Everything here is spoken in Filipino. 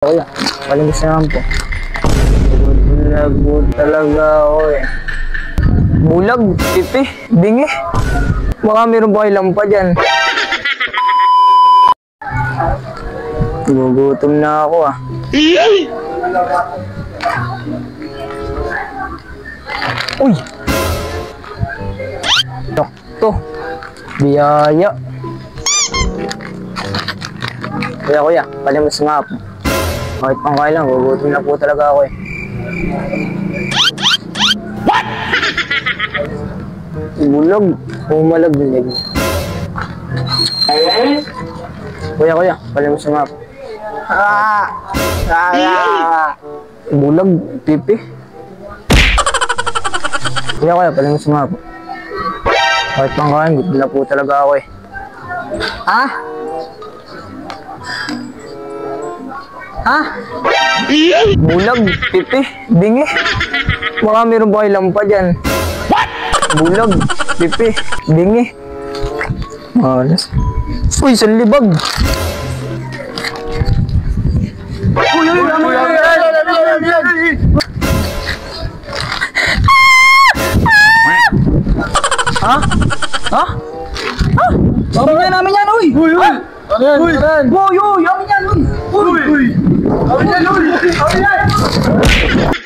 Kuya, palimus naman po. Bulag talaga ako eh. Bulag, pipi, bingi. Baka meron ba kayo lampa dyan? Gugutom na ako ah. Uy! Sakto. Biyaya. Kuya, palimus nga po. Kahit pang kaya lang, gugutom na po talaga ako eh. What? Bulag, umalaglag. Kuya, palimus nga po. Bulag, pipi. Kuya, palimus nga po. Kahit pang kaya, gugutom na po talaga ako eh. Ha? Bulag, pipi, bingi. Baka meron ba kayo lampa dyan? Bulag, pipi, bingi. Malas. Uy, sanlibag. Ha? Ha? Ha? Namin yan, uy! Uy! Uy! Amin yan, uy! Uy! Amin yan, uy! Amin yan!